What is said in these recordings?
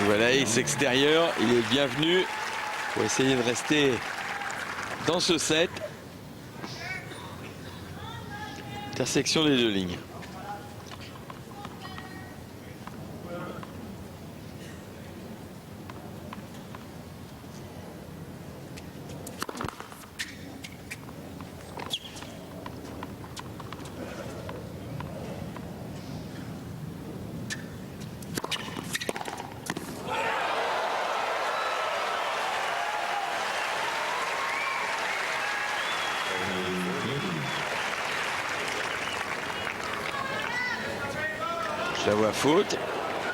Voilà, X extérieur, il est bienvenu pour essayer de rester dans ce set. Intersection des deux lignes. Je la vois faute.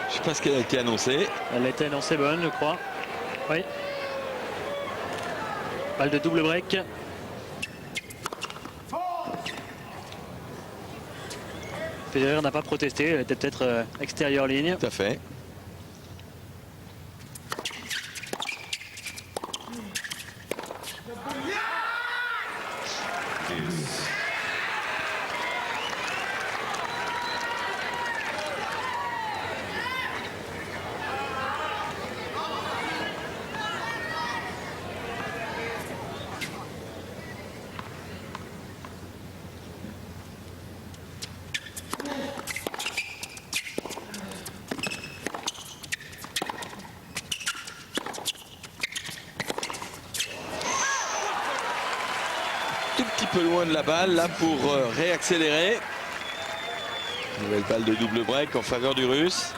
Je ne sais pas ce qu'elle a été annoncée. Elle a été annoncée bonne, je crois. Oui. Balle de double break. Federer n'a pas protesté. Elle était peut-être extérieure ligne. Tout à fait. Tout petit peu loin de la balle là pour réaccélérer. Nouvelle balle de double break en faveur du Russe.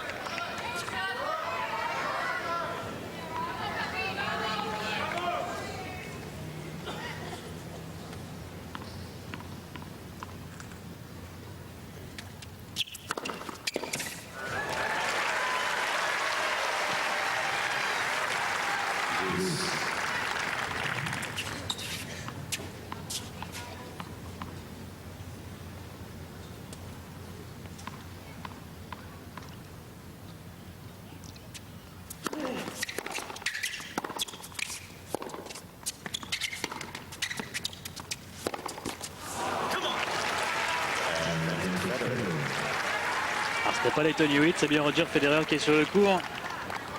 Alors ce n'est pas Lleyton Hewitt, c'est bien Roger Federer qui est sur le court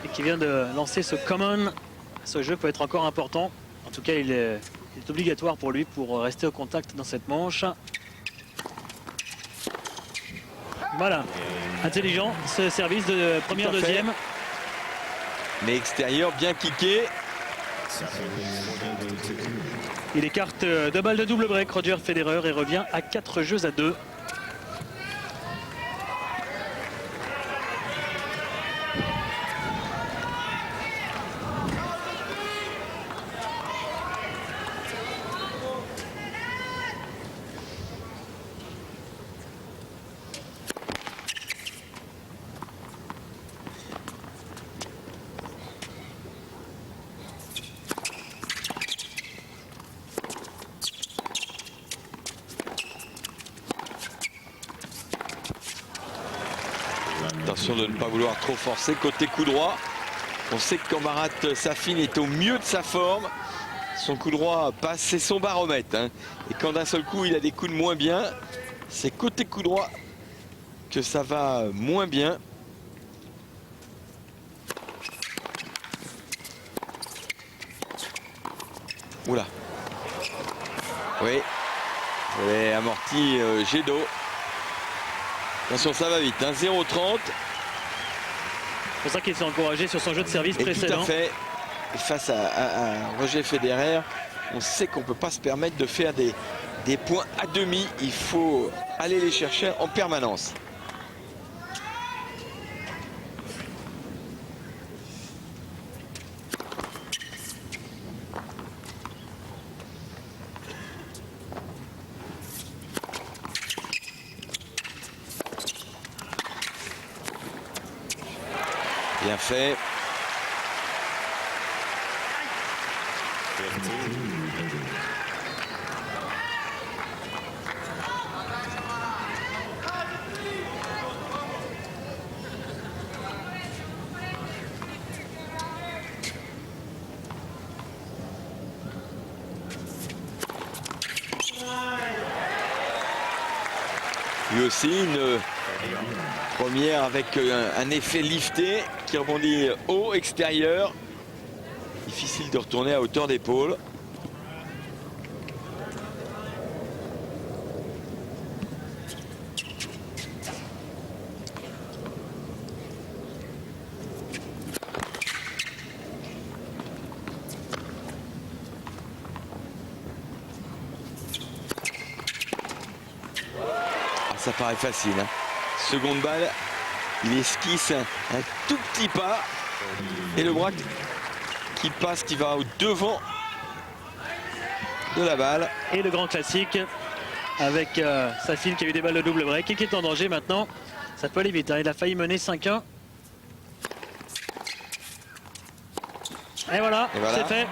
et qui vient de lancer ce common. Ce jeu peut être encore important. En tout cas, il est obligatoire pour lui pour rester au contact dans cette manche. Voilà, intelligent ce service de première, deuxième. Mais extérieur bien kické. Il écarte deux balles de double break, Roger Federer, et revient à 4 jeux à 2. Attention de ne pas vouloir trop forcer côté coup droit. On sait que quand Marat Safin est au mieux de sa forme, son coup droit passe, c'est son baromètre. Hein. Et quand d'un seul coup il a des coups de moins bien, c'est côté coup droit que ça va moins bien. Oula. Oui, Et amorti jet d'eau. Attention, ça va vite, hein, 0-30. C'est pour ça qu'il s'est encouragé sur son jeu de service Et précédent. tout à fait. Et face à Roger Federer, on sait qu'on ne peut pas se permettre de faire des points à demi. Il faut aller les chercher en permanence. Bien fait. Lui aussi une première avec un effet lifté qui rebondit haut extérieur. Difficile de retourner à hauteur d'épaule. Ça paraît facile, hein. Seconde balle, il esquisse un tout petit pas et le bras qui passe, qui va au devant de la balle. Et le grand classique avec Safin qui a eu des balles de double break et qui est en danger maintenant. Ça peut aller vite, hein. Il a failli mener 5-1. Et voilà, c'est fait.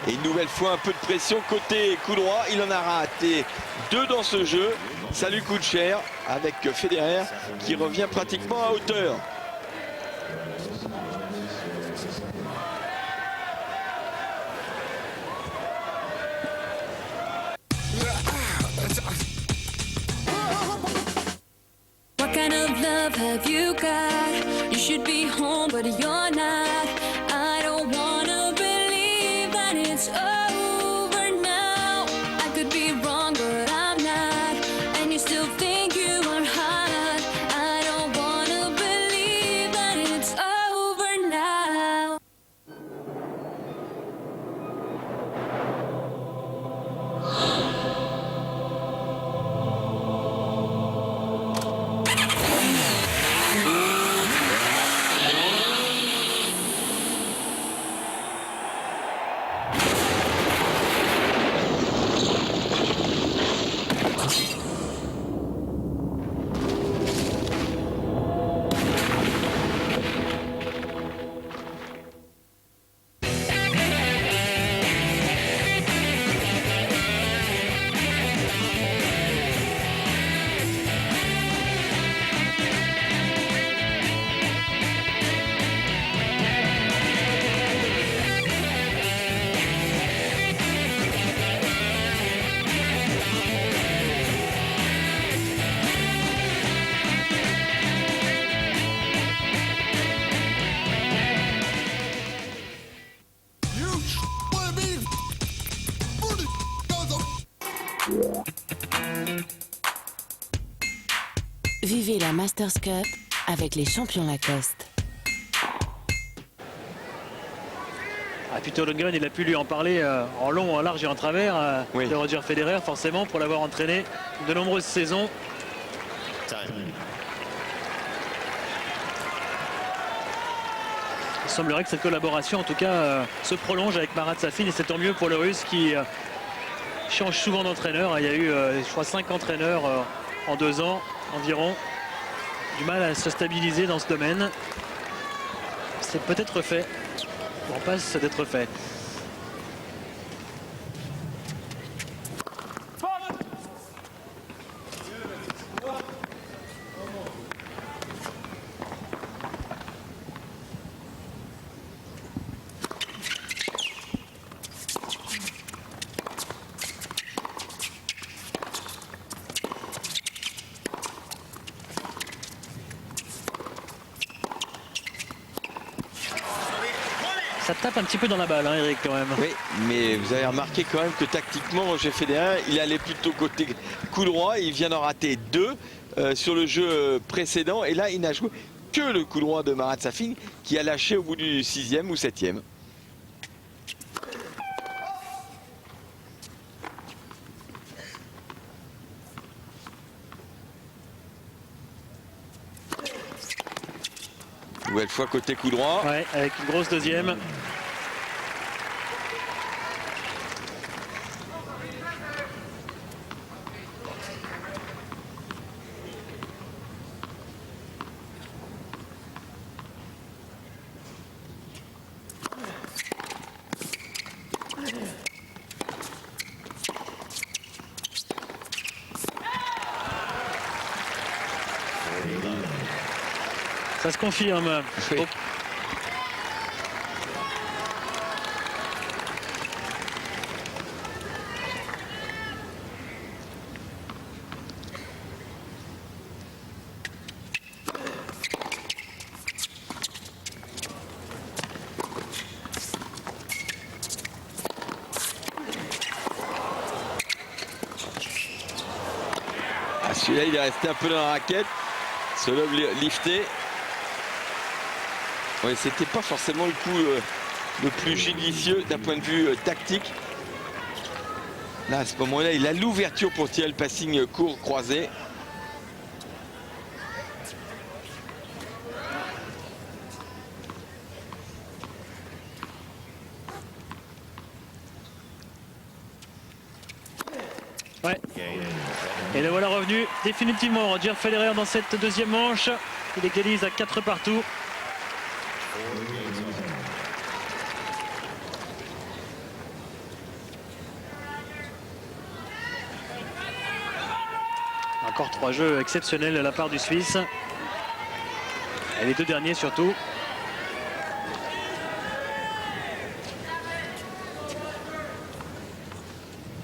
Et une nouvelle fois un peu de pression côté coup droit. Il en a raté 2 dans ce jeu. Ça lui coûte cher avec Federer qui revient pratiquement à hauteur. What kind of love have you got? You should be home, but you're not. I don't wanna believe that it's over now. I could be wrong, but I'm not. And you still think you are hot. I don't wanna believe that it's over now. Vivez la Masters Cup avec les champions Lacoste. Peter Lundgren, il a pu lui en parler en long, en large et en travers de Roger Federer, forcément, pour l'avoir entraîné de nombreuses saisons. Il semblerait que cette collaboration, en tout cas, se prolonge avec Marat Safin, et c'est tant mieux pour le Russe qui change souvent d'entraîneur. Il y a eu, je crois, 5 entraîneurs en 2 ans environ. Du mal à se stabiliser dans ce domaine. C'est peut-être fait. On passe d'être fait. Ça tape un petit peu dans la balle, hein, Eric, quand même. Oui, mais vous avez remarqué quand même que tactiquement, Roger Federer, il allait plutôt côté coup droit. Il vient d'en rater 2 sur le jeu précédent. Et là, il n'a joué que le coup droit de Marat Safin qui a lâché au bout du 6e ou 7e. Nouvelle fois côté coup droit. Ouais, avec une grosse deuxième. Ça se confirme. Oui. Oh. Ah, celui-là, il est resté un peu dans la raquette. Ce lob lifté. Oui, c'était pas forcément le coup le plus judicieux d'un point de vue tactique. Là, à ce moment-là, il a l'ouverture pour tirer le passing court croisé. Ouais. Et le voilà revenu définitivement. Roger Federer dans cette deuxième manche. Il égalise à 4 partout. Encore 3 jeux exceptionnels de la part du Suisse. Et les 2 derniers surtout.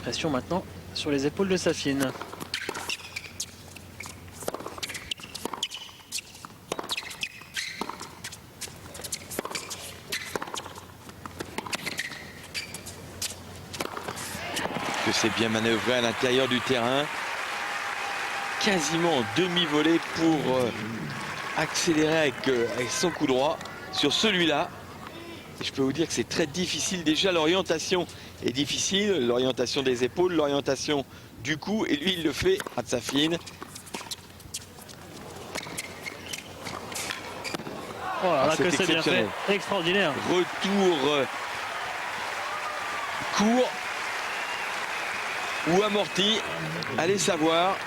Pression maintenant sur les épaules de Safin. Que c'est bien manœuvré à l'intérieur du terrain. Quasiment en demi-volée pour accélérer avec son coup droit sur celui-là. Je peux vous dire que c'est très difficile. Déjà, l'orientation est difficile. L'orientation des épaules, l'orientation du cou. Et lui, il le fait à Safin. Oh là là, c'est que c'est bien fait. exceptionnel. Extraordinaire. Retour court ou amorti. Allez savoir.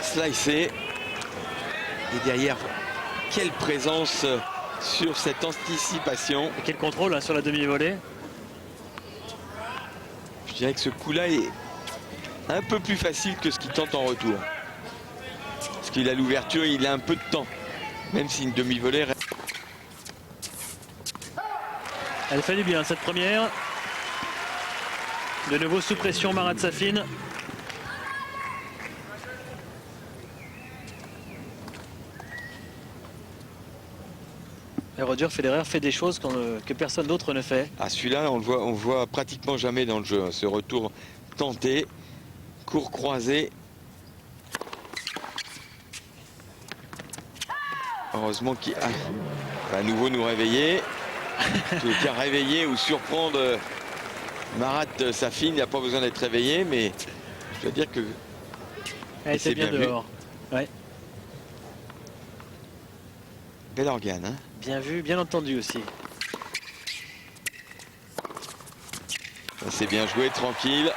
Slicé. Et derrière, quelle présence sur cette anticipation. Et quel contrôle hein, sur la demi-volée. Je dirais que ce coup-là est un peu plus facile que ce qu'il tente en retour. Parce qu'il a l'ouverture, il a un peu de temps. Même si une demi-volée... Elle fait du bien cette première. De nouveau sous pression Marat Safin. Et Roger Federer fait des choses que personne d'autre ne fait. Ah, celui-là, on le voit pratiquement jamais dans le jeu. Ce retour tenté, court croisé. Heureusement qu'il va à nouveau nous réveiller. Qu'à réveiller ou surprendre Marat Safin, il n'a pas besoin d'être réveillé, mais je dois dire que Elle était bien dehors. Ouais. Bel organe, hein. Bien vu, bien entendu aussi. C'est bien joué, tranquille.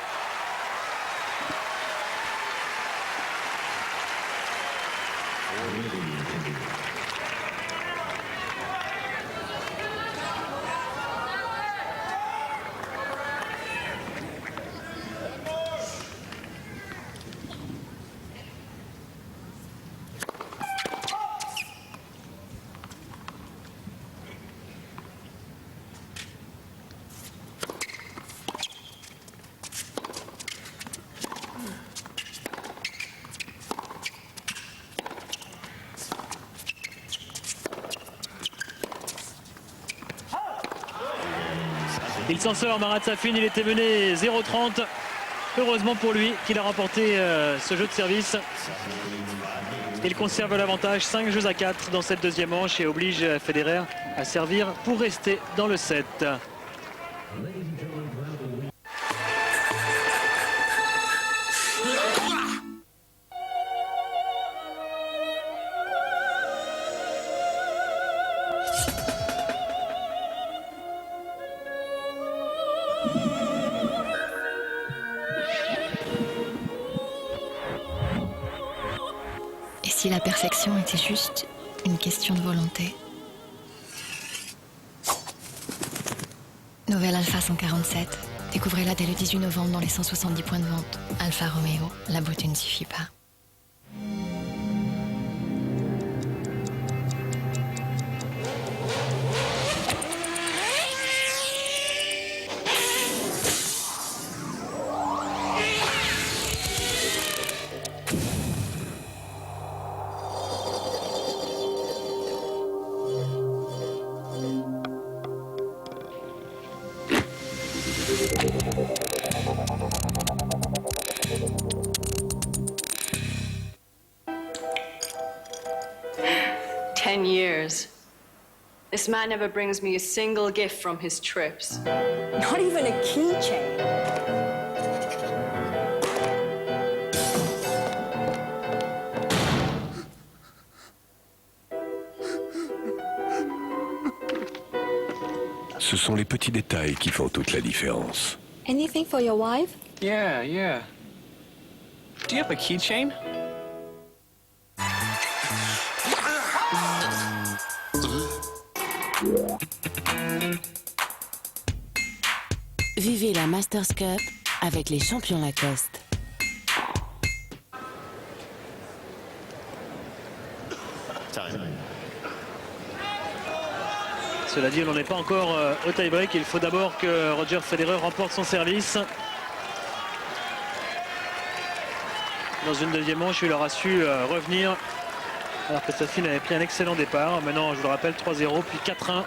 Il s'en sort, Marat Safin, il était mené 0-30. Heureusement pour lui qu'il a remporté ce jeu de service. Il conserve l'avantage 5-4 dans cette deuxième manche et oblige Federer à servir pour rester dans le set. Et si la perfection était juste une question de volonté? Nouvelle Alfa 147. Découvrez-la dès le 18 novembre dans les 170 points de vente. Alfa Romeo, la beauté ne suffit pas. Years. This man never brings me a single gift from his trips. Not even a keychain. Ce sont les petits détails qui font toute la différence. Anything for your wife? Yeah. Do you have a keychain? Vivez la Masters Cup avec les champions Lacoste. Cela dit, on n'est pas encore au tie-break. Il faut d'abord que Roger Federer remporte son service. Dans une deuxième manche, il aura su revenir. Alors que Safin avait pris un excellent départ. Maintenant, je vous le rappelle, 3-0, puis 4-1.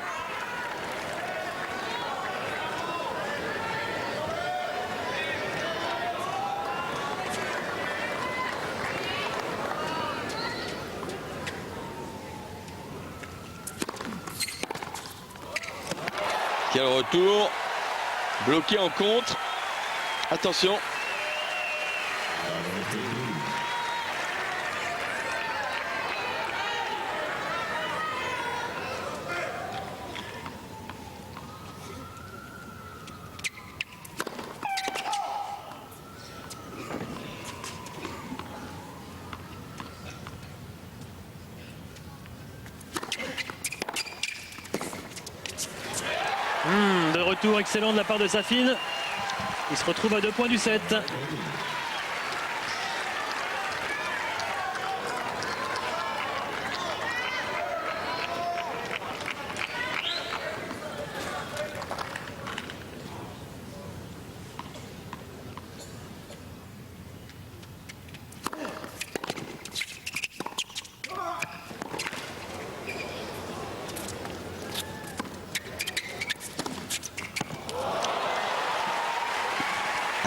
Quel retour, bloqué en contre. Attention. De retour excellent de la part de Safin. Il se retrouve à 2 points du set.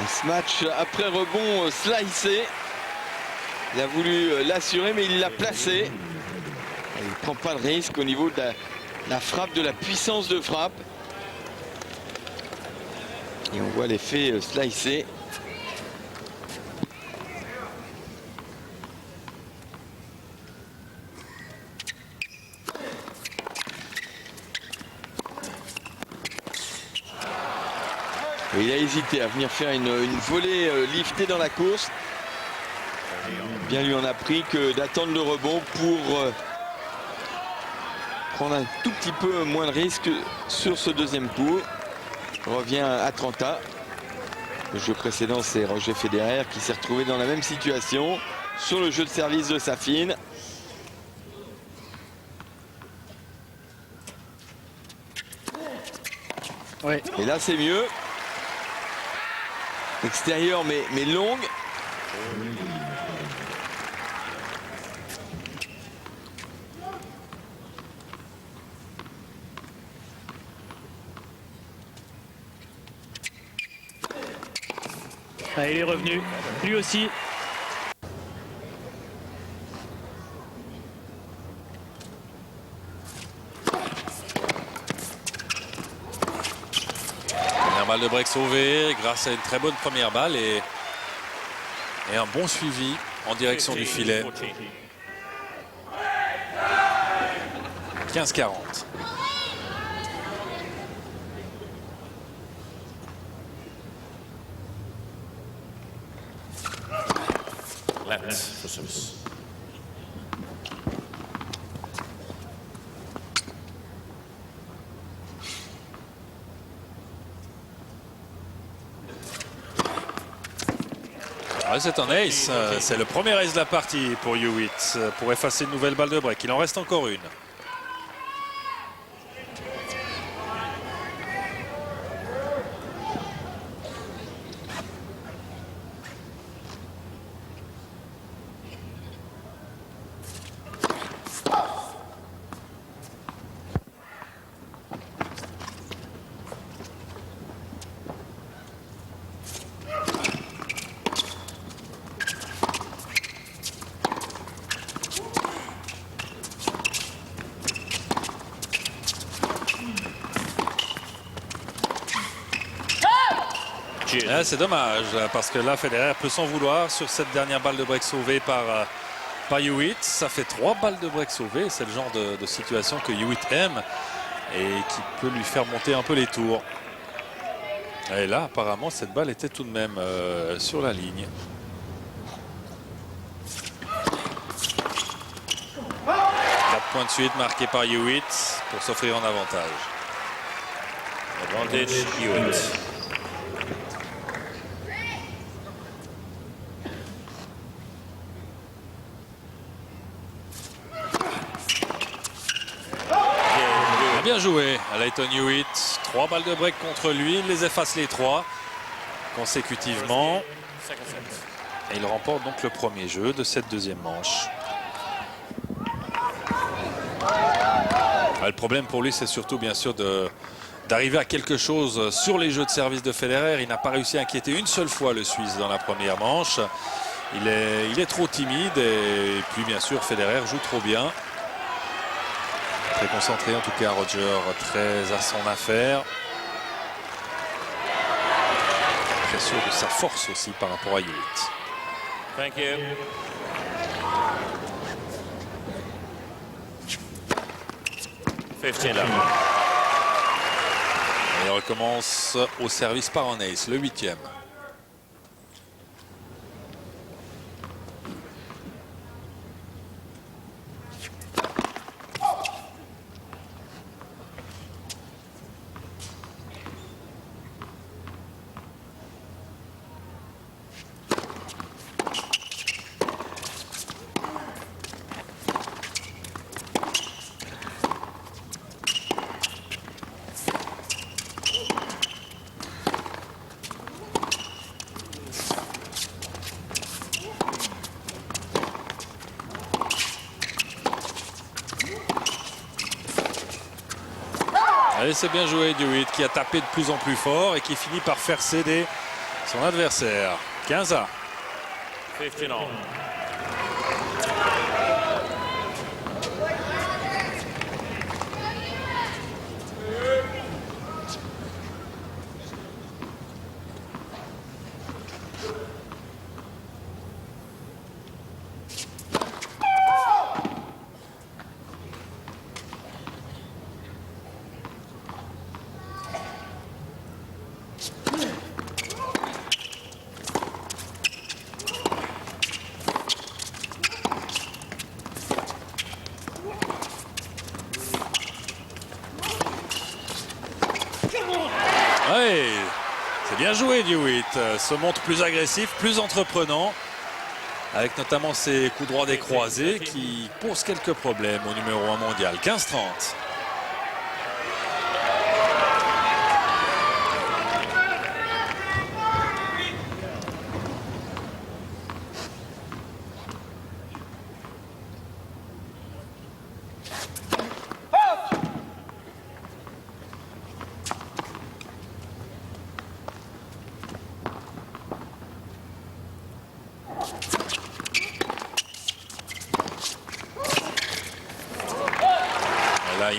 Ce match après rebond slicé. Il a voulu l'assurer mais il l'a placé. Il ne prend pas de risque au niveau de la frappe, de la puissance de frappe. Et on voit l'effet slicé. Et il a hésité à venir faire une volée liftée dans la course. Bien lui en a pris que d'attendre le rebond pour prendre un tout petit peu moins de risque sur ce deuxième coup. Revient à 30. Le jeu précédent, c'est Roger Federer qui s'est retrouvé dans la même situation sur le jeu de service de Safin. Ouais. Et là, c'est mieux. Extérieur mais longue. Ah, il est revenu, lui aussi. Première balle de break sauvée grâce à une très bonne première balle et un bon suivi en direction du filet. 15-40. C'est un ace, c'est le premier ace de la partie pour Hewitt pour effacer une nouvelle balle de break. Il en reste encore une. C'est dommage parce que là Federer peut s'en vouloir sur cette dernière balle de break sauvée par Hewitt. Ça fait 3 balles de break sauvées. C'est le genre de situation que Hewitt aime et qui peut lui faire monter un peu les tours. Et là apparemment cette balle était tout de même sur la ligne. 4 points de suite marqués par Hewitt pour s'offrir un avantage. Advantage Hewitt. Bien joué à Lleyton Hewitt. 3 balles de break contre lui. Il les efface les 3 consécutivement. Et il remporte donc le premier jeu de cette deuxième manche. Le problème pour lui, c'est surtout bien sûr d'arriver à quelque chose sur les jeux de service de Federer. Il n'a pas réussi à inquiéter une seule fois le Suisse dans la première manche. Il est trop timide et puis bien sûr Federer joue trop bien. Très concentré en tout cas, Roger, très à son affaire. Très sûr de sa force aussi par rapport à Hewitt. Thank you. Et il recommence au service par un ace, le 8e. Allez, c'est bien joué Hewitt qui a tapé de plus en plus fort et qui finit par faire céder son adversaire. 15-1. 15 all. Ouais, c'est bien joué Hewitt, se montre plus agressif, plus entreprenant, avec notamment ses coups droits des croisés qui posent quelques problèmes au numéro 1 mondial. 15-30.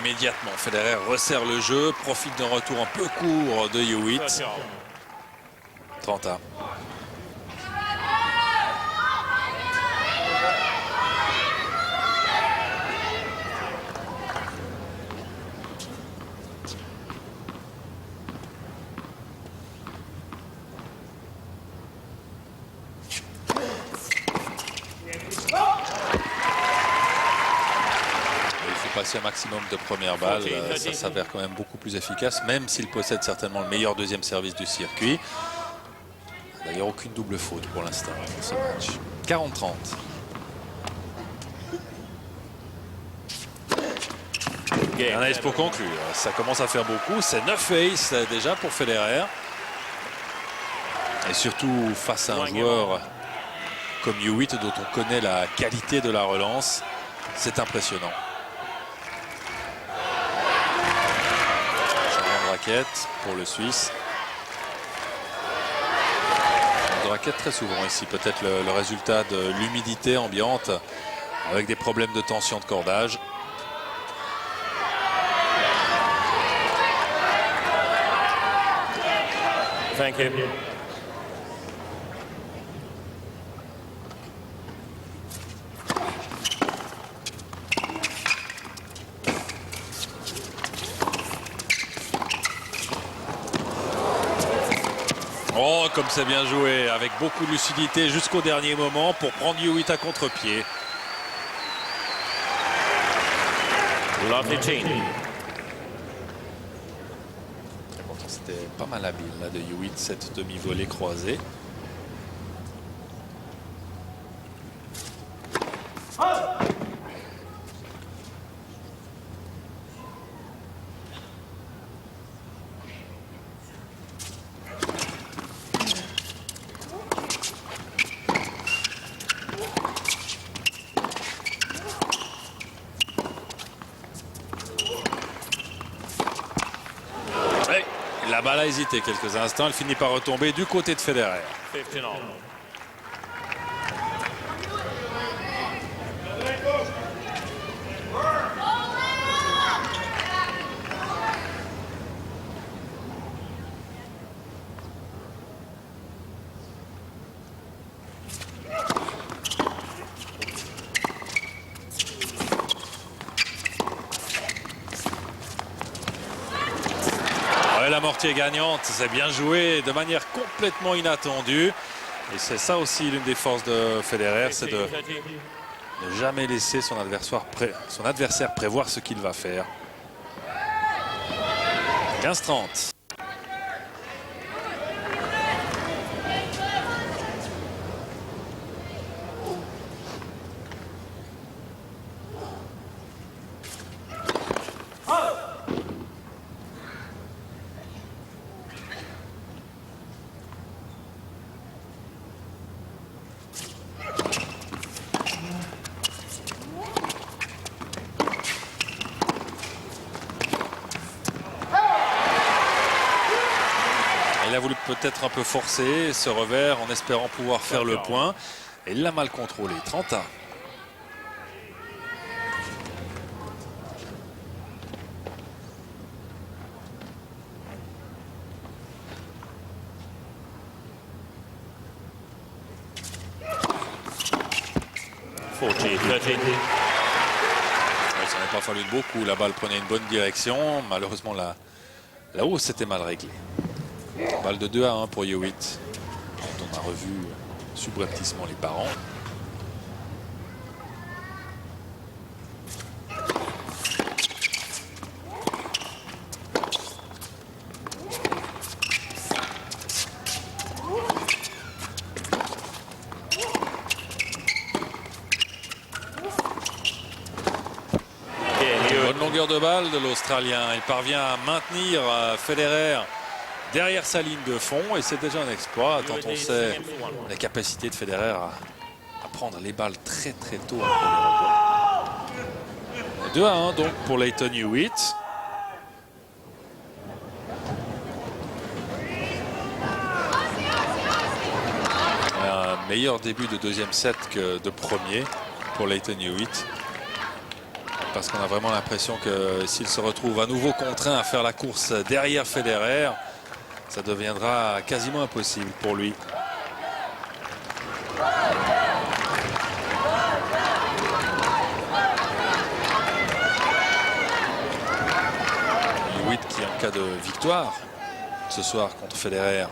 immédiatement. Federer resserre le jeu, profite d'un retour un peu court de Hewitt. 30-1. Passer un maximum de premières balles, ça s'avère quand même beaucoup plus efficace, même s'il possède certainement le meilleur deuxième service du circuit. D'ailleurs, aucune double faute pour l'instant dans ce match. 40-30. Un ace pour conclure. Ça commence à faire beaucoup. C'est 9 aces déjà pour Federer. Et surtout face à un joueur comme Hewitt, dont on connaît la qualité de la relance. C'est impressionnant. Raquette pour le Suisse. De raquette très souvent ici, peut-être le résultat de l'humidité ambiante avec des problèmes de tension de cordage. Thank you. Oh, comme c'est bien joué, avec beaucoup de lucidité jusqu'au dernier moment pour prendre Hewitt à contre-pied. Lovely team. Pourtant, c'était pas mal habile là, de Hewitt, cette demi-volée croisée. La balle a hésité quelques instants, elle finit par retomber du côté de Federer. 15 all. L'amortie gagnante, c'est bien joué de manière complètement inattendue. Et c'est ça aussi l'une des forces de Federer, c'est de ne jamais laisser son adversaire prévoir ce qu'il va faire. 15-30. Il a voulu peut-être un peu forcer ce revers en espérant pouvoir faire le point. Et il l'a mal contrôlé. 30-1. Ça n'a pas fallu beaucoup. La balle prenait une bonne direction. Malheureusement, la hausse était mal réglée. Balle de 2-1 pour Hewitt. On a revu subrepticement les parents. Bonne longueur de balle de l'Australien. Il parvient à maintenir Federer derrière sa ligne de fond et c'est déjà un exploit tant on sait la capacité de Federer à prendre les balles très très tôt. 2-1 donc pour Lleyton Hewitt. Un meilleur début de deuxième set que de premier pour Lleyton Hewitt. parce qu'on a vraiment l'impression que s'il se retrouve à nouveau contraint à faire la course derrière Federer, ça deviendra quasiment impossible pour lui. Hewitt qui, en cas de victoire ce soir contre Federer,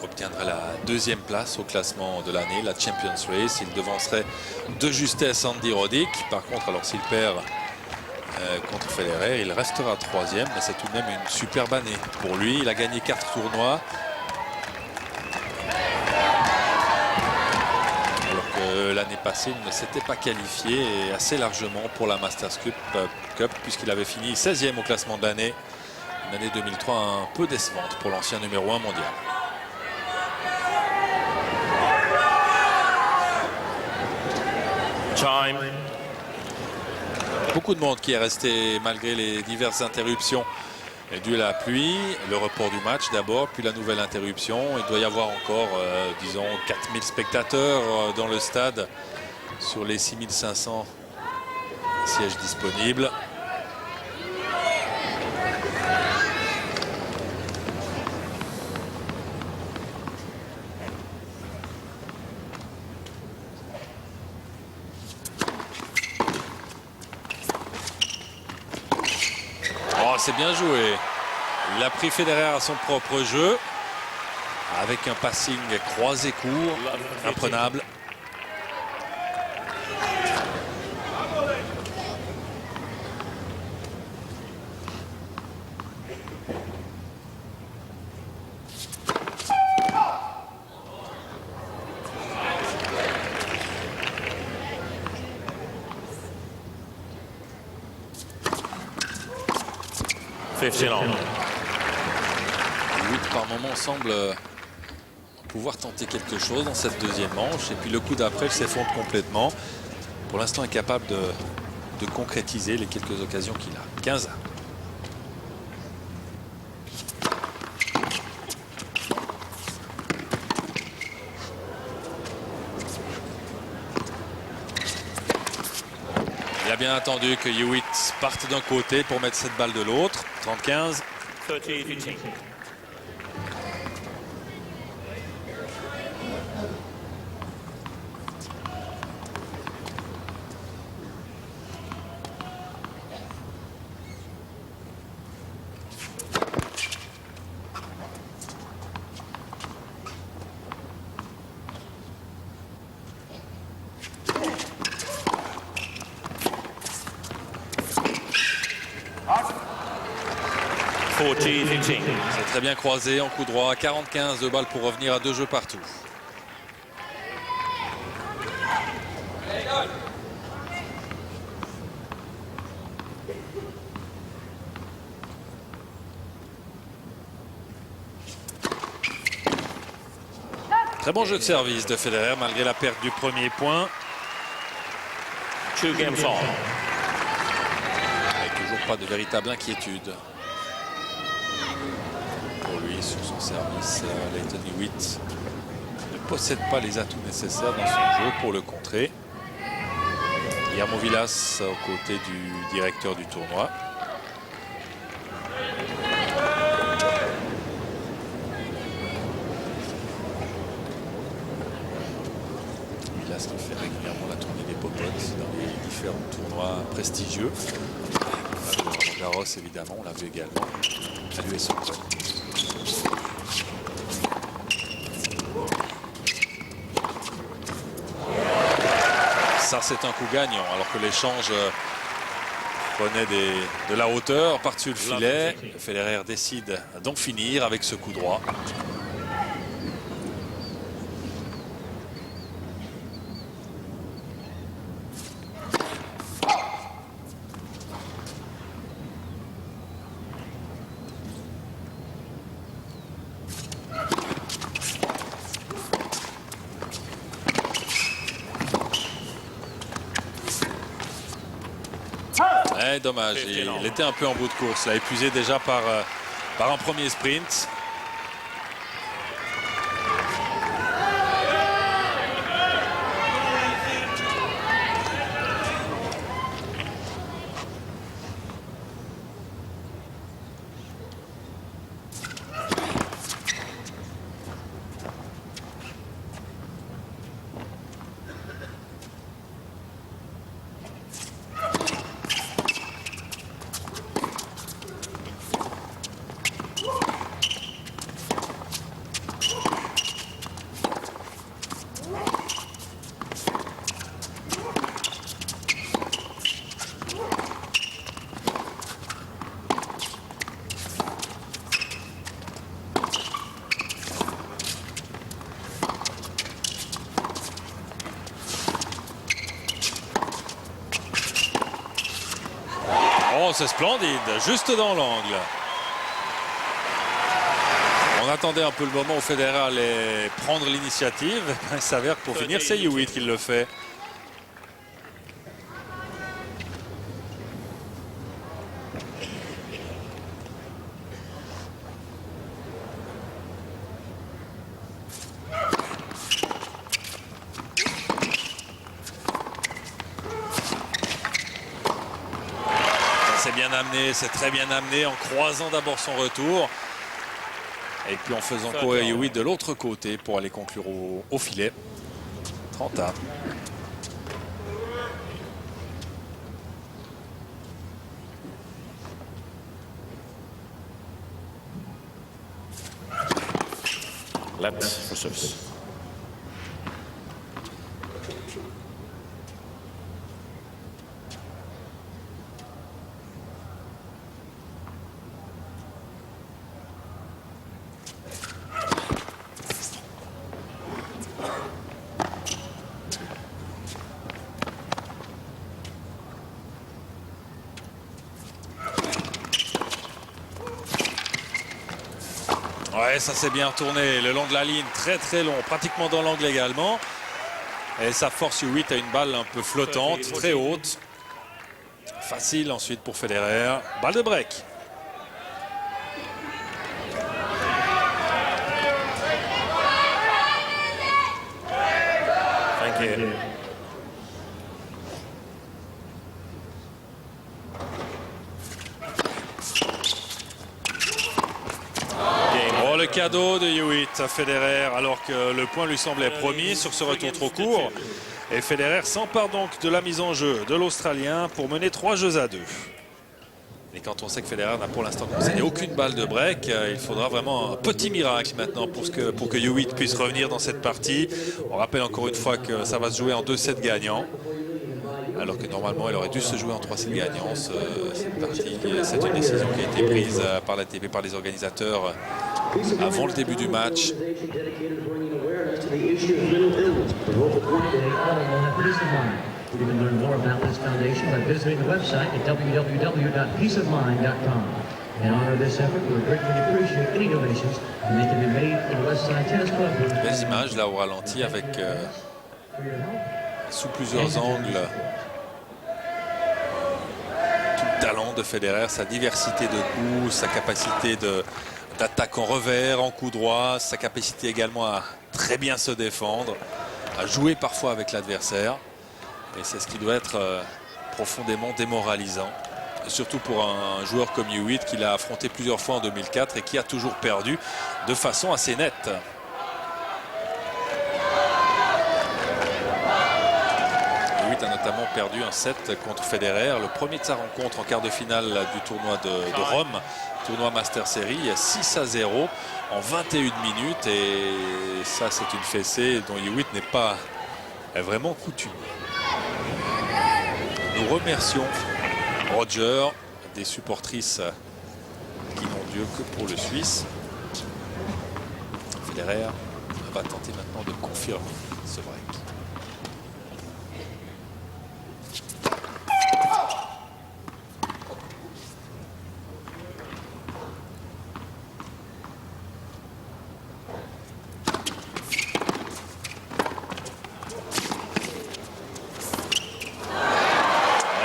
obtiendrait la 2e place au classement de l'année, la Champions Race. Il devancerait de justesse Andy Roddick. Par contre, alors s'il perd contre Federer, il restera 3e, mais c'est tout de même une superbe année pour lui. Il a gagné 4 tournois. Alors que l'année passée, il ne s'était pas qualifié et assez largement pour la Masters Cup puisqu'il avait fini 16e au classement de l'année. Une année 2003 un peu décevante pour l'ancien numéro 1 mondial. Time. Beaucoup de monde qui est resté malgré les diverses interruptions dues à la pluie, le report du match d'abord, puis la nouvelle interruption. Il doit y avoir encore, disons, 4000 spectateurs dans le stade sur les 6500 sièges disponibles. C'est bien joué. Il a pris Federer à son propre jeu avec un passing croisé court, imprenable. Hewitt par moment semble pouvoir tenter quelque chose dans cette 2e manche et puis le coup d'après il s'effondre complètement. Pour l'instant incapable de concrétiser les quelques occasions qu'il a. 15 ans. Il a bien attendu que Hewitt parte d'un côté pour mettre cette balle de l'autre. 30-15. 30-15. C'est très bien croisé en coup droit. 45 de balles pour revenir à 2 jeux partout. Très bon jeu de service de Federer malgré la perte du premier point. 2 games on. Avec toujours pas de véritable inquiétude pour lui sur son service. Lleyton Hewitt ne possède pas les atouts nécessaires dans son jeu pour le contrer. Guillermo Vilas aux côtés du directeur du tournoi. Vilas qui fait régulièrement la tournée des popotes dans les différents tournois prestigieux. Garros évidemment, on l'a vu également à l'US Open. Ça c'est un coup gagnant alors que l'échange prenait de la hauteur par-dessus le filet. Federer décide d'en finir avec ce coup droit. Dommage, il était un peu en bout de course, là, épuisé déjà par un premier sprint. Oh, c'est splendide, juste dans l'angle. On attendait un peu le moment où Federer allait prendre l'initiative. Il s'avère que pour finir, c'est Hewitt qui le fait. C'est bien amené, c'est très bien amené en croisant d'abord son retour. Et puis en faisant courir Hewitt de l'autre côté pour aller conclure au filet. 30-1. Left for service. Ouais, ça s'est bien tourné le long de la ligne, très très long, pratiquement dans l'angle également. Et ça force Hewitt à une balle un peu flottante, très haute. Facile ensuite pour Federer. Balle de break. Thank you. Oh, le cadeau de Hewitt à Federer, alors que le point lui semblait promis sur ce retour trop court. Et Federer s'empare donc de la mise en jeu de l'Australien pour mener 3-2. Et quand on sait que Federer n'a pour l'instant concédé aucune balle de break, il faudra vraiment un petit miracle maintenant pour que Hewitt puisse revenir dans cette partie. On rappelle encore une fois que ça va se jouer en 2 sets gagnants. Alors que normalement, elle aurait dû se jouer en 3 sets gagnants. Cette partie, c'est une décision qui a été prise par l'ATP, par les organisateurs avant le début du match. Belles images là au ralenti avec sous plusieurs angles. Tout le talent de Federer, sa diversité de coups, sa capacité d'attaque en revers, en coup droit, sa capacité également à très bien se défendre, à jouer parfois avec l'adversaire. Et c'est ce qui doit être profondément démoralisant. Surtout pour un joueur comme Hewitt qui l'a affronté plusieurs fois en 2004 et qui a toujours perdu de façon assez nette. Hewitt a notamment perdu un set contre Federer, le premier de sa rencontre en quart de finale du tournoi de Rome, tournoi Master Series, 6-0 en 21 minutes. Et ça, c'est une fessée dont Hewitt n'est pas vraiment coutumier. Nous remercions Roger, des supportrices qui n'ont Dieu que pour le Suisse. Federer va tenter maintenant de confirmer ce break.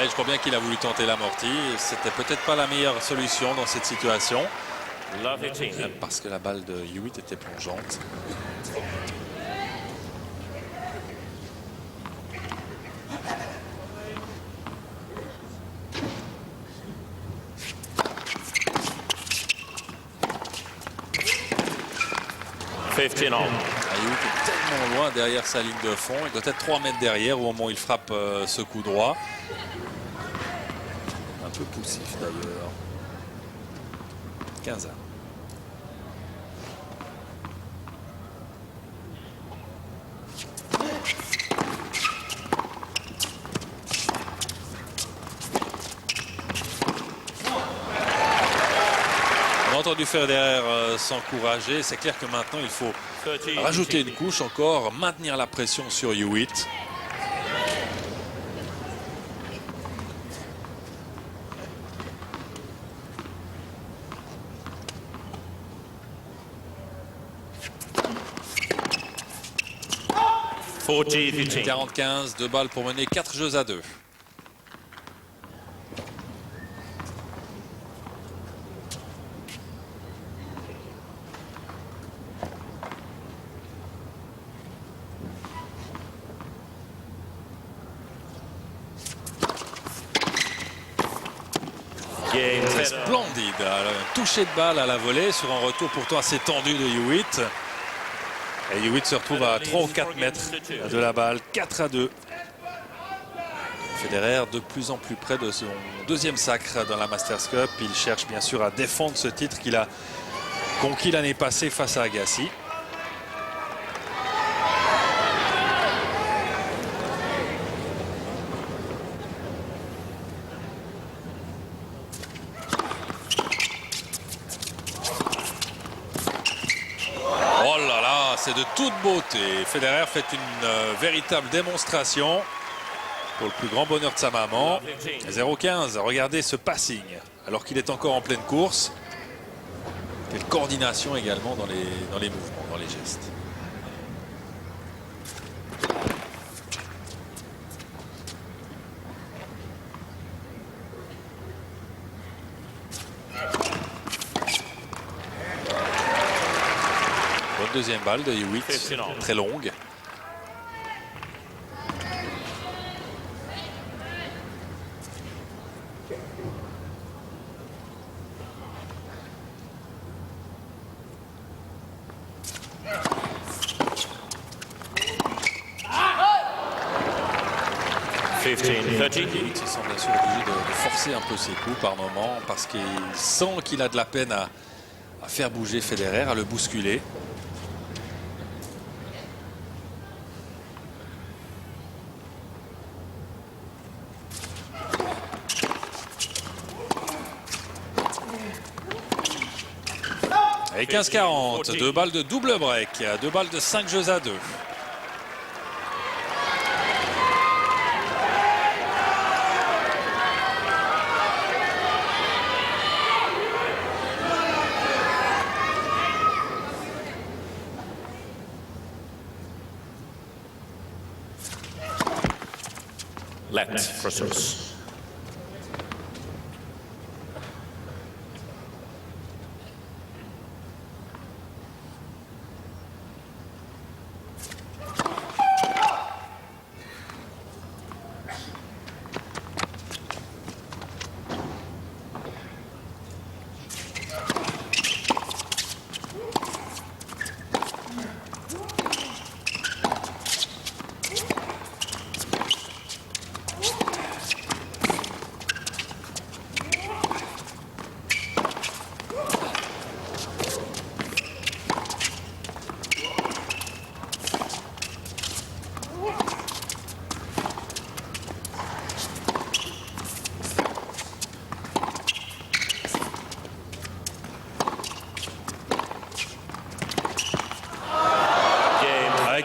Je crois bien qu'il a voulu tenter l'amorti. C'était peut-être pas la meilleure solution dans cette situation. Parce que la balle de Hewitt était plongeante. Hewitt est tellement loin derrière sa ligne de fond. Il doit être 3 mètres derrière au moment où il frappe ce coup droit. Un peu poussif d'ailleurs. 15 ans. entendu Federer s'encourager. C'est clair que maintenant, il faut rajouter une couche encore, maintenir la pression sur Hewitt. « 40-15, 2 balles pour mener 4 jeux à 2. C'est splendide, un toucher de balle à la volée sur un retour pourtant assez tendu de Hewitt. Et Hewitt se retrouve à 3 ou 4 mètres de la balle, 4-2. Federer de plus en plus près de son deuxième sacre dans la Masters Cup. Il cherche bien sûr à défendre ce titre qu'il a conquis l'année passée face à Agassi. C'est de toute beauté. Federer fait une véritable démonstration pour le plus grand bonheur de sa maman. 0-15, regardez ce passing alors qu'il est encore en pleine course. Quelle coordination également dans les mouvements, dans les gestes. Deuxième balle de Hewitt, très longue. Hewitt se sent bien sûr obligé de forcer un peu ses coups par moment parce qu'il sent qu'il a de la peine à faire bouger Federer, à le bousculer. Et 15-40, 2 balles de double break, 2 balles de 5 jeux à 2. Let for service.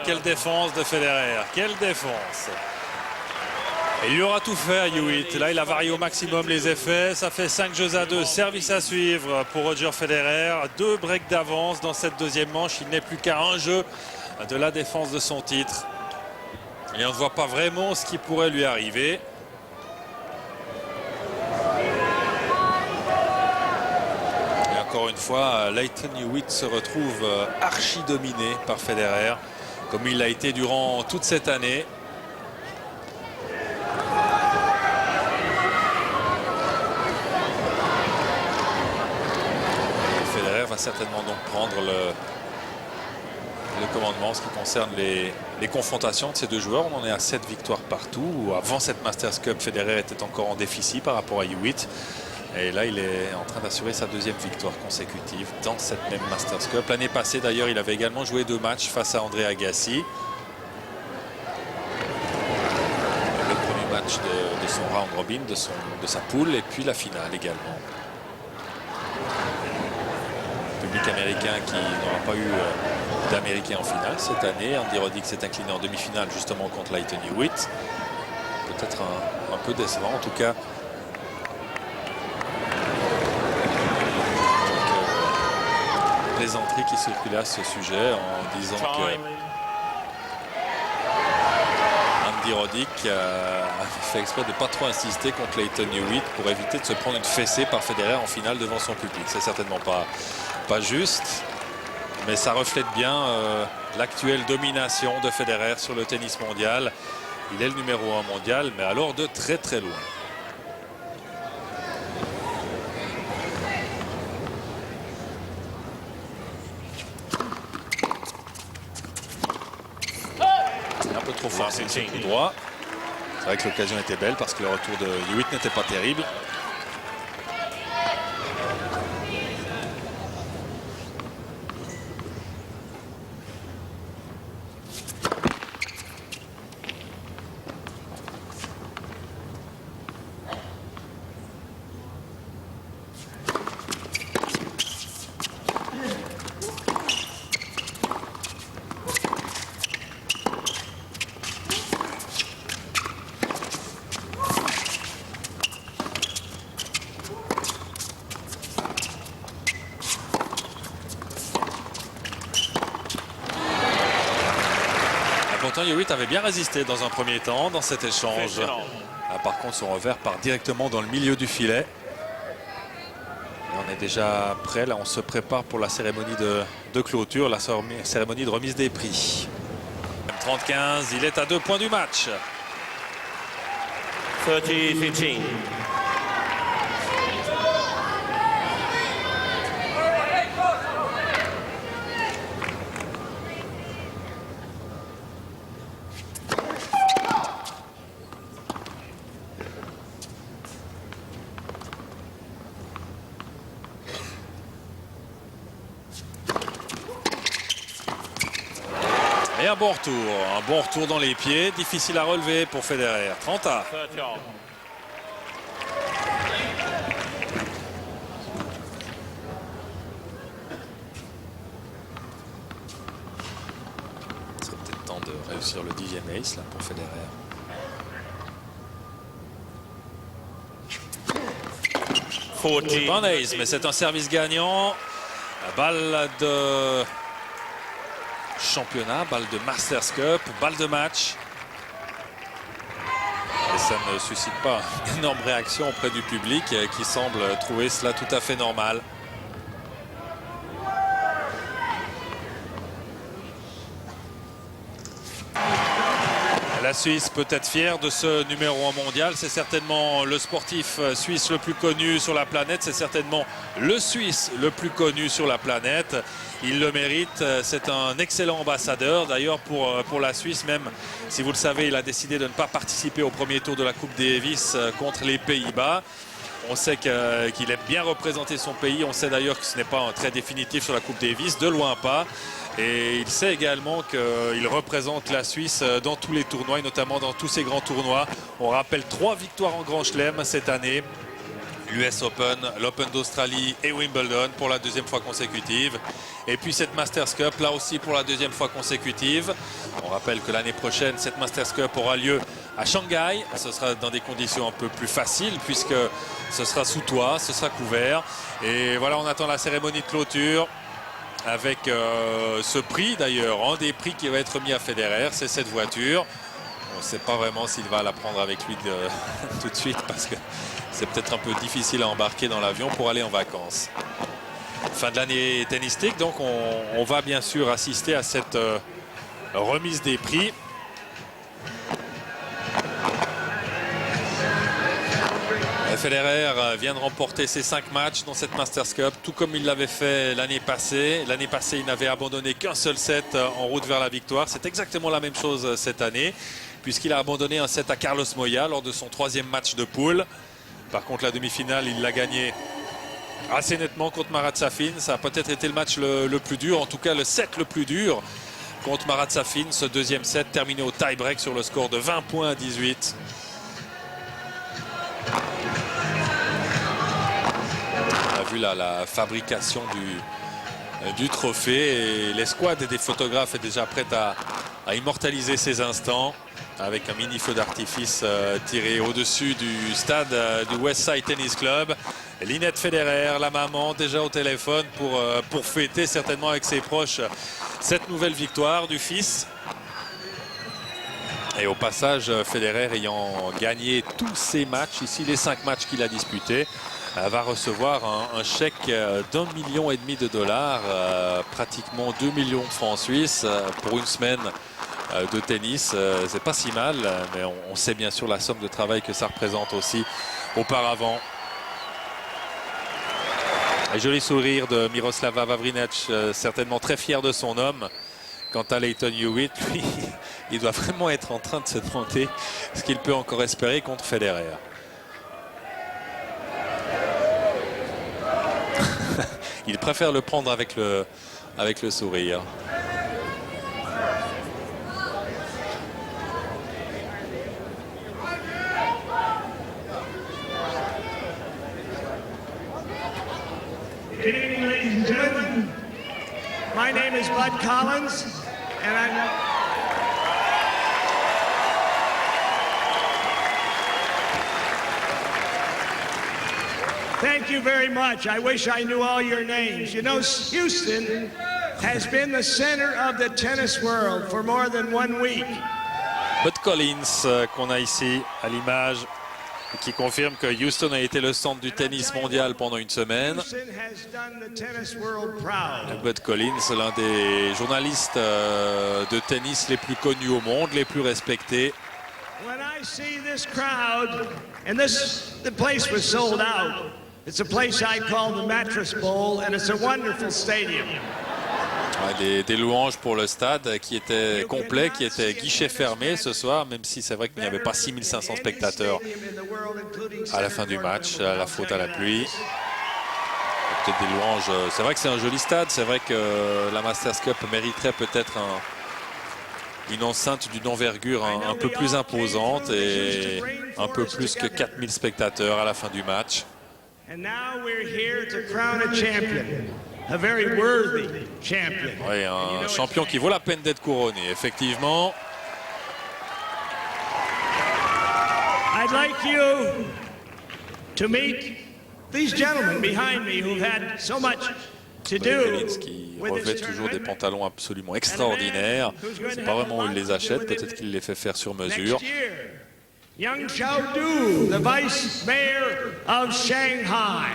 Quelle défense de Federer, quelle défense. Et il lui aura tout fait à Hewitt. Là, il a varié au maximum les effets. Ça fait 5 jeux à 2, service à suivre pour Roger Federer. 2 breaks d'avance dans cette deuxième manche. Il n'est plus qu'à un jeu de la défense de son titre. Et on ne voit pas vraiment ce qui pourrait lui arriver. Et encore une fois, Lleyton Hewitt se retrouve archi dominé par Federer, comme il l'a été durant toute cette année. Et Federer va certainement donc prendre le commandement en ce qui concerne les confrontations de ces deux joueurs. On en est à 7 victoires partout. Avant cette Masters Cup, Federer était encore en déficit par rapport à Hewitt. Et là, il est en train d'assurer sa deuxième victoire consécutive dans cette même Masters Cup. L'année passée, d'ailleurs, il avait également joué 2 matchs face à André Agassi. Le premier match de son round robin, de sa poule, et puis la finale également. public américain qui n'aura pas eu d'Américain en finale cette année. Andy Roddick s'est incliné en demi-finale justement contre Lleyton Hewitt. Peut-être un peu décevant en tout cas. Plaisanterie qui circulait à ce sujet en disant que Andy Roddick a fait exprès de ne pas trop insister contre Lleyton Hewitt pour éviter de se prendre une fessée par Federer en finale devant son public. C'est certainement pas juste, mais ça reflète bien l'actuelle domination de Federer sur le tennis mondial. Il est le numéro 1 mondial, mais alors de très très loin. Un peu trop fort, c'est un coup droit. C'est vrai que l'occasion était belle parce que le retour de Hewitt n'était pas terrible. Hewitt avait bien résisté dans un premier temps dans cet échange. Là, par contre, son revers part directement dans le milieu du filet. Et on est déjà prêt. Là, on se prépare pour la cérémonie de clôture, la cérémonie de remise des prix. 30-15, il est à 2 points du match. 30-15. Et un bon retour dans les pieds, difficile à relever pour Federer. 30-à. Il serait peut-être temps de réussir le 10e ace là pour Federer. Bon ace, mais c'est un service gagnant. La balle de championnat, balle de Masters Cup, balle de match. Et ça ne suscite pas une énorme réaction auprès du public qui semble trouver cela tout à fait normal. La Suisse peut être fière de ce numéro 1 mondial. C'est certainement le sportif suisse le plus connu sur la planète. C'est certainement le Suisse le plus connu sur la planète. Il le mérite. C'est un excellent ambassadeur. D'ailleurs, pour la Suisse, même si vous le savez, il a décidé de ne pas participer au premier tour de la Coupe Davis contre les Pays-Bas. On sait qu'il aime bien représenter son pays. On sait d'ailleurs que ce n'est pas un trait définitif sur la Coupe Davis, de loin pas. Et il sait également qu'il représente la Suisse dans tous les tournois, et notamment dans tous ces grands tournois. On rappelle 3 victoires en Grand Chelem cette année. L'US Open, l'Open d'Australie et Wimbledon pour la 2e fois consécutive. Et puis cette Masters Cup, là aussi pour la 2e fois consécutive. On rappelle que l'année prochaine, cette Masters Cup aura lieu à Shanghai. Ce sera dans des conditions un peu plus faciles puisque ce sera sous toit, ce sera couvert. Et voilà, on attend la cérémonie de clôture avec ce prix d'ailleurs, un des prix qui va être mis à Federer, c'est cette voiture. On ne sait pas vraiment s'il va la prendre avec lui tout de suite parce que c'est peut-être un peu difficile à embarquer dans l'avion pour aller en vacances. Fin de l'année tennistique, donc on va bien sûr assister à cette remise des prix. Federer vient de remporter ses 5 matchs dans cette Masters Cup, tout comme il l'avait fait l'année passée. L'année passée, il n'avait abandonné qu'un seul set en route vers la victoire. C'est exactement la même chose cette année, puisqu'il a abandonné un set à Carlos Moya lors de son 3e match de poule. Par contre, la demi-finale, il l'a gagné assez nettement contre Marat Safin. Ça a peut-être été le match le plus dur, en tout cas le set le plus dur contre Marat Safin. Ce 2e set terminé au tie-break sur le score de 20 points à 18. On a vu là la fabrication du trophée. Et l'escouade des photographes est déjà prête à immortaliser ces instants avec un mini feu d'artifice tiré au-dessus du stade du Westside Tennis Club. Linette Federer, la maman, déjà au téléphone pour fêter certainement avec ses proches cette nouvelle victoire du fils. Et au passage, Federer ayant gagné tous ses matchs, ici les 5 matchs qu'il a disputés, va recevoir un chèque d'1,5 million de dollars, pratiquement 2 millions de francs suisses pour une semaine de tennis. C'est pas si mal, mais on sait bien sûr la somme de travail que ça représente aussi auparavant. Un joli sourire de Miroslava Vavrinec, certainement très fier de son homme. Quant à Lleyton Hewitt, lui, il doit vraiment être en train de se demander ce qu'il peut encore espérer contre Federer. Il préfère le prendre avec le sourire. Good evening, ladies and gentlemen. My name is Bud Collins, and I'm... Thank you very much. I wish I knew all your names. You know, Houston has been the center of the tennis world for more than 1 week. Bud Collins qu'on a ici à l'image, qui confirme que Houston a été le centre du tennis mondial pendant une semaine. Bud Collins, l'un des journalistes de tennis les plus connus au monde, les plus respectés. When I see this crowd, and the place was sold out. It's a place I call the Mattress Bowl, and it's a wonderful stadium. Des louanges pour le stade qui était complet, qui était guichet fermé ce soir, même si c'est vrai qu'il n'y avait pas 6500 spectateurs à la fin du match, à la faute à la pluie. Peut-être des louanges. C'est vrai que c'est un joli stade, c'est vrai que la Masters Cup mériterait peut-être une enceinte d'une envergure un peu plus imposante et un peu plus que 4000 spectateurs à la fin du match. And now we're here to crown a champion. A very worthy champion. Oui, un champion qui vaut la peine d'être couronné, effectivement. I'd like you to meet these gentlemen behind me who've had so much to do. Collins qui revêt toujours des pantalons absolument extraordinaires. C'est pas vraiment où il les achète, peut-être qu'il les fait faire sur mesure. Yang Xiaodu, the vice mayor of Shanghai.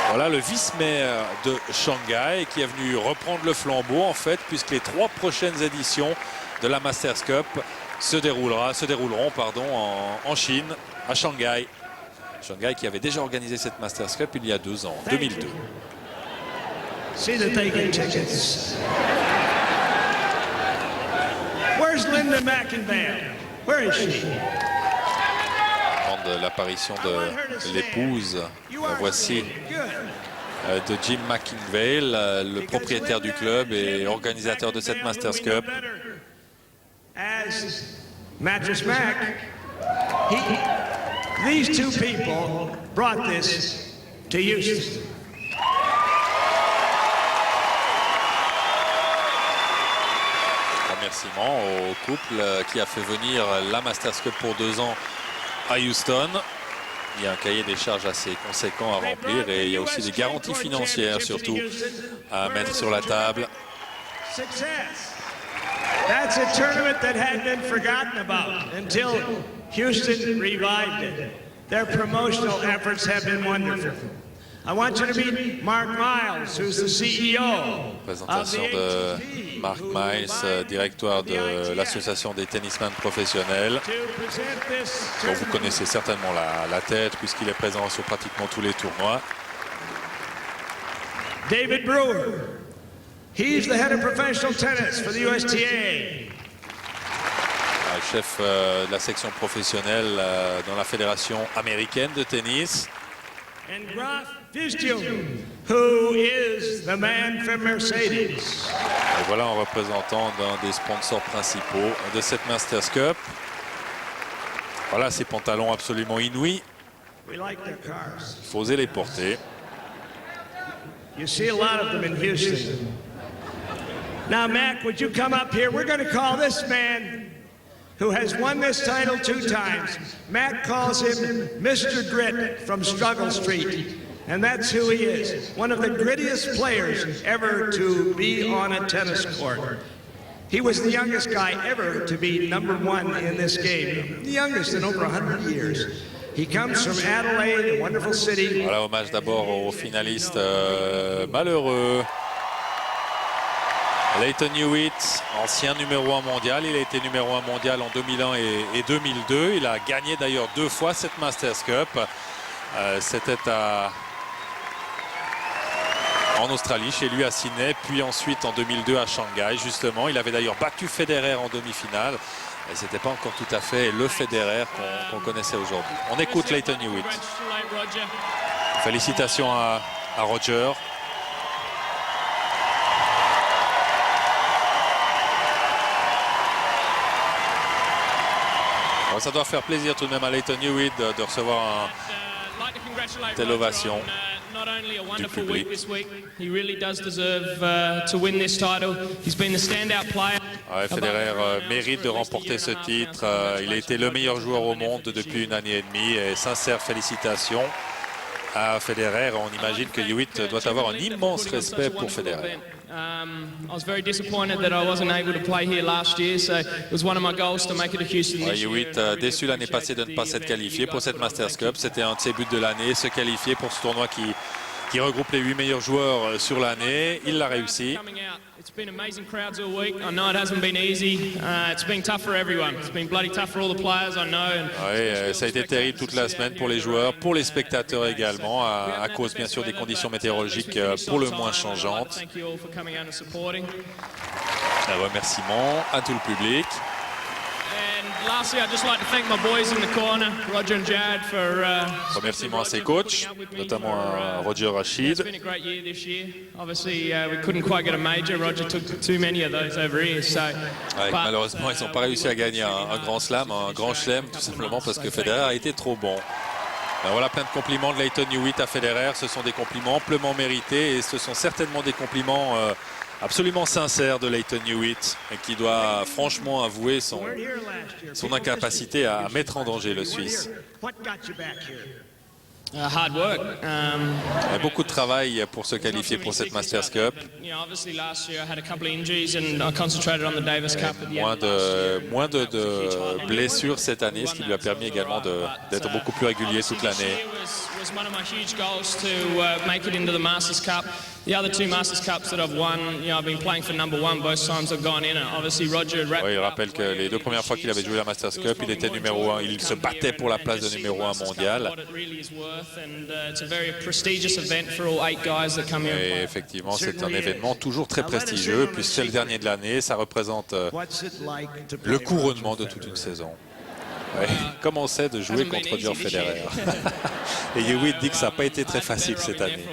Voilà le vice-maire de Shanghai qui est venu reprendre le flambeau en fait, puisque les 3 prochaines éditions de la Masters Cup se dérouleront en Chine, à Shanghai. Shanghai qui avait déjà organisé cette Masters Cup il y a 2 ans, 2002. See that they get tickets. Where's Linda McIntyre? Where is she? De l'apparition de l'épouse, la voici, de Jim McIngvale, le propriétaire du club et organisateur de cette Masters Cup. As Mattress Mac, these 2 people brought this to Houston. Remerciements au couple qui a fait venir la Masters Cup pour 2 ans à Houston. Il y a un cahier des charges assez conséquent à remplir et il y a aussi des garanties financières surtout à mettre sur la table. Success. That's a tournament that had been forgotten about until Houston revived it. Their promotional efforts have been wonderful. I want you to meet Mark Miles, who's the CEO. Présentation de Mark Miles, directeur de l'association des tennisman professionnels, dont vous connaissez certainement la tête puisqu'il est présent sur pratiquement tous les tournois. David Brewer, he's the head of professional tennis for the USTA. Le chef de la section professionnelle dans la fédération américaine de tennis. And Graf Viztjum, who is the man from Mercedes. Et voilà un représentant d'un des sponsors principaux de cette Masters Cup. Voilà ces pantalons absolument inouïs. We like their cars. Il faut oser les porter. You see a lot of them in Houston. Now, Mac, would you come up here? We're going to call this man who has won this title 2 times. Mac calls him Mr. Grit from Struggle Street. And that's who he is. One of the grittiest players ever to be on a tennis court. He was the youngest guy ever to be #1 in this game. The youngest in over 100 years. He comes from Adelaide, a wonderful city. Voilà, hommage d'abord aux finalistes malheureux. Lleyton Hewitt, ancien numéro 1 mondial. Il a été numéro 1 mondial en 2001 et 2002. Il a gagné d'ailleurs 2 fois cette Masters Cup. C'était en Australie, chez lui à Sydney, puis ensuite en 2002 à Shanghai, justement. Il avait d'ailleurs battu Federer en demi-finale. Et ce n'était pas encore tout à fait le Federer qu'on connaissait aujourd'hui. On écoute Lleyton Hewitt. Félicitations à Roger. Alors, ça doit faire plaisir tout de même à Lleyton Hewitt de recevoir une telle ovation du public. Ouais, Federer mérite de remporter ce titre. Il a été le meilleur joueur au monde depuis 1 année et demie. Et sincères félicitations à Federer. On imagine que Hewitt doit avoir un immense respect pour Federer. I was very disappointed that I wasn't able to play here last year, so it was one of my goals to make it to Houston this year. Hewitt déçu l'année passée de ne pas s'être qualifié pour cette Masters Cup. C'était un de ses buts de l'année, se qualifier pour ce tournoi qui regroupe les 8 meilleurs joueurs sur l'année. Il l'a réussi. It's been amazing crowds all week. I know it hasn't been easy. It's been tough for everyone. It's been bloody tough for all the players, I know. Oui, ça a été terrible toute la semaine pour les joueurs, pour les spectateurs également, à cause bien sûr des conditions météorologiques pour le moins changeantes. Un remerciement à tout le public. Lastly, I'd just like to thank my boys in the corner, Roger and Jad, for remerciements à ses coachs, notamment à Roger Rashid. It's been a great year this year. Obviously, we couldn't quite get a major. Roger took too many of those over here. So, ouais, malheureusement, ils n'ont pas réussi à gagner un grand slam, tout simplement parce que Federer a été trop bon. Ben voilà, plein de compliments de Lleyton Hewitt à Federer. Ce sont des compliments amplement mérités et ce sont certainement des compliments absolument sincère de Lleyton Hewitt, qui doit franchement avouer son incapacité à mettre en danger le Suisse. Hard work. Il y a beaucoup de travail pour se qualifier pour cette Masters Cup. Moins de blessures cette année, ce qui lui a permis également d'être beaucoup plus régulier toute l'année. The other 2 Masters Cups that I've won, I've been playing for #1 both times I've gone in. Obviously, Roger. Il rappelle que les 2 premières fois qu'il avait joué la Masters Cup, il était numéro 1. Il se battait pour la place de numéro 1 mondial. Et effectivement, c'est un événement toujours très prestigieux. Puis c'est le dernier de l'année, ça représente le couronnement de toute une saison. Ouais. Comment c'est de jouer contre Roger Federer? Et Hewitt dit que ça n'a pas été très facile cette année.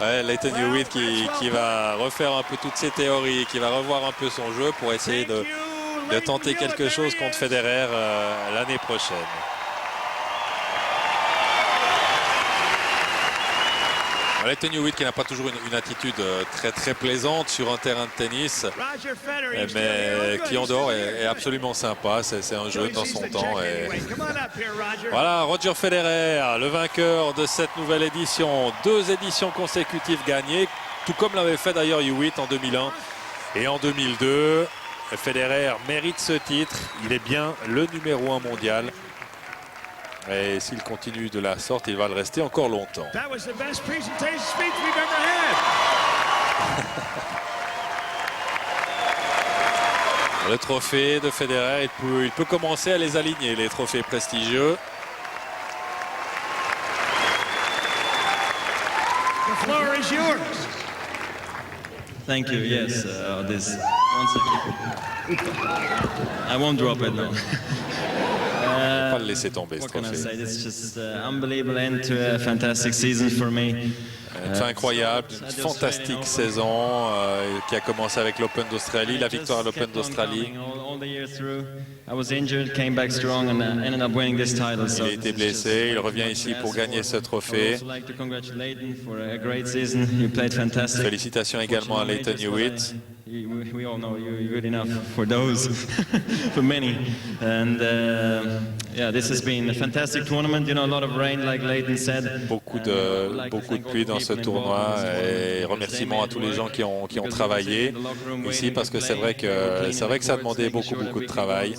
Ouais, Lleyton Hewitt qui va refaire un peu toutes ses théories, qui va revoir un peu son jeu pour essayer de tenter quelque chose contre Federer l'année prochaine. Lleyton Hewitt qui n'a pas toujours une attitude très plaisante sur un terrain de tennis, mais qui en dehors est absolument sympa. C'est un jeu dans son temps. Et... Voilà, Roger Federer, le vainqueur de cette nouvelle édition. 2 éditions consécutives gagnées, tout comme l'avait fait d'ailleurs Hewitt en 2001 et en 2002. Federer mérite ce titre. Il est bien le numéro 1 mondial. Et s'il continue de la sorte, il va le rester encore longtemps. Le trophée de Federer, il peut commencer à les aligner, les trophées prestigieux. The floor is yours. Thank you. Yes, this one second. I won't drop it now. Pas le laisser tomber ce trophée. It's just unbelievable end to a fantastic season for me. C'est incroyable, une fantastique saison qui a commencé avec l'Open d'Australie, la victoire à l'Open d'Australie. Il a été blessé, il revient ici pour gagner ce trophée. Félicitations également à Lleyton Hewitt. We all know you're good enough for those, for many. And yeah, this has been a fantastic tournament. You know, a lot of rain, like Lleyton said. Beaucoup de pluie dans ce tournoi et remerciements à tous les gens qui ont travaillé ici parce que c'est vrai que ça a demandé beaucoup de travail.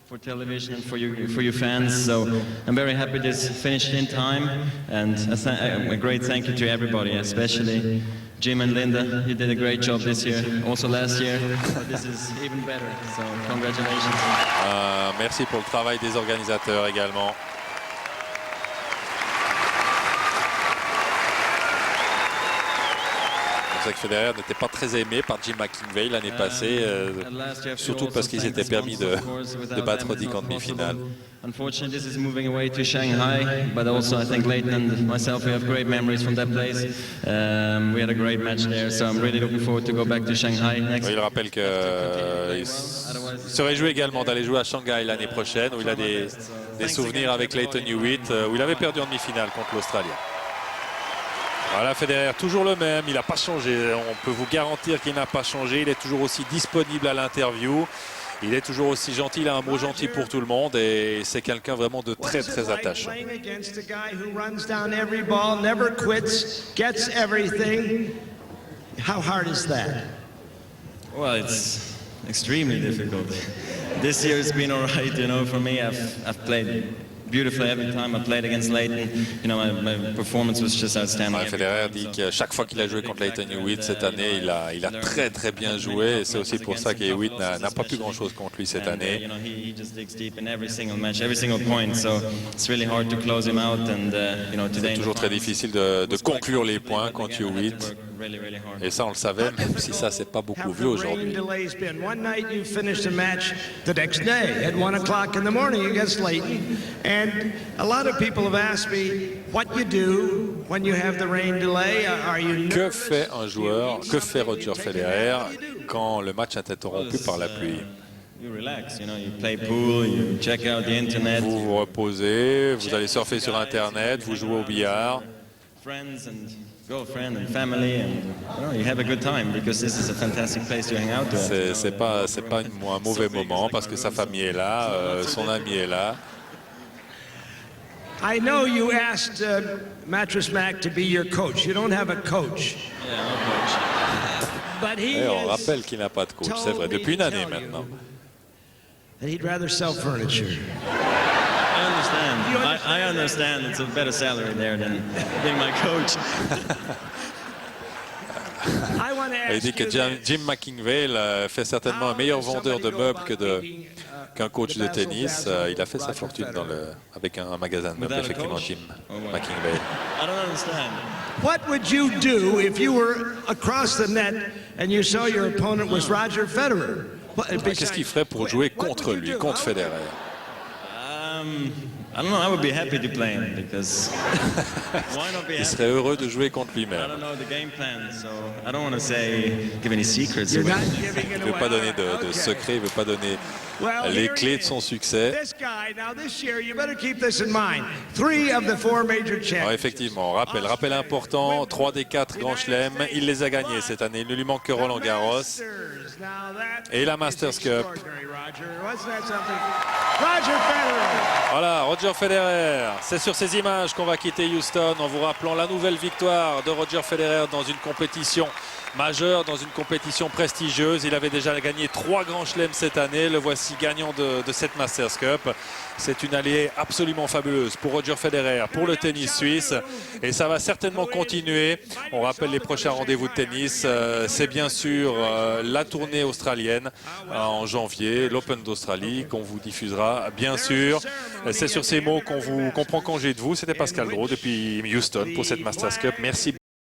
For television and for you fans, so I'm very happy this finished in time, and a great thank you to everybody, especially Jim and Linda. You did a great job this year, also last year, but this is even better. So congratulations. Merci pour le travail des organisateurs également. C'est vrai que Federer n'était pas très aimé par Jim McIngvale l'année passée, surtout parce qu'il s'était permis de battre Roddick en demi-finale. Unfortunately, this is moving away to Shanghai, but also I think Lleyton and myself, we have great memories from that place. We had a great match there, so I'm really looking forward to go back to Shanghai next. Oui, il rappelle qu'il serait joué également d'aller jouer à Shanghai l'année prochaine, où il a des souvenirs avec Lleyton Hewitt, où il avait perdu en demi-finale contre l'Australien. Voilà, Federer, toujours le même, il n'a pas changé, on peut vous garantir qu'il n'a pas changé, il est toujours aussi disponible à l'interview, il est toujours aussi gentil, il a un mot gentil pour tout le monde et c'est quelqu'un vraiment de très attachant. Well, it's extremely difficult. This year has been all right, you know, for me. I've played beautifully every time I played against Lleyton. You know, my performance was just outstanding. Federer dit que chaque fois qu'il a joué contre Lleyton Hewitt cette année, il a très bien joué. Et c'est aussi pour ça qu'Hewitt n'a pas pu grand-chose contre lui cette année. You know, he just digs deep in every single match, every single point. So it's really hard to close him out. And you know, today c'est toujours très difficile de conclure les points contre Hewitt. Et ça, on le savait, même si ça, c'est pas beaucoup vu aujourd'hui. One night you finished a match the next day at 1 o'clock in the morning against Lleyton. And a lot of people have asked me what you do when you have the rain delay. Are you Que fait un joueur, que fait Roger Federer quand le match est interrompu par la pluie? You relax, you know, you play pool, you check out the internet. Vous vous reposez, vous allez surfer sur Internet, vous jouez au billard. Friends and girlfriend and family, and you know, you have a good time because this is a fantastic place to hang out to. C'est pas un mauvais moment parce que sa famille est là, son ami est là. I know you asked Mattress Mac to be your coach. You don't have a coach. Yeah, no coach. But he on rappelle qu'il n'a pas de coach, c'est vrai, depuis une année maintenant. That he'd rather sell furniture. I understand. I understand. It's a better salary there than being my coach. Il dit que Jim McIngvale fait certainement un meilleur vendeur de meubles qu'un coach de tennis. Il a fait sa fortune avec un magasin de meubles, effectivement, Jim McIngvale. I don't understand. What would you do if you were across the net and you saw your opponent was Roger Federer? Qu'est-ce qu'il ferait pour jouer contre lui, contre Federer? I don't know. I would be happy to play him because why not be happy? Il serait heureux de jouer contre lui-même. I don't know the game plan, so I don't want to give any secrets. Il ne veut pas donner de secrets, il ne veut pas donner les clés de son succès. Alors effectivement, rappel important, 3 des 4 grands chelems, il les a gagnés cette année. Il ne lui manque que Roland Garros et la Masters Cup. Voilà, Roger Federer. C'est sur ces images qu'on va quitter Houston en vous rappelant la nouvelle victoire de Roger Federer dans une compétition majeure, dans une compétition prestigieuse. Il avait déjà gagné 3 grands chelems cette année. Le voici gagnant de cette Masters Cup. C'est une allée absolument fabuleuse pour Roger Federer, pour le tennis suisse. Et ça va certainement continuer. On rappelle les prochains rendez-vous de tennis. C'est bien sûr la tournée australienne en janvier, l'Open d'Australie qu'on vous diffusera bien sûr. C'est sur ces mots qu'on prend congé de vous. C'était Pascal Gros depuis Houston pour cette Masters Cup. Merci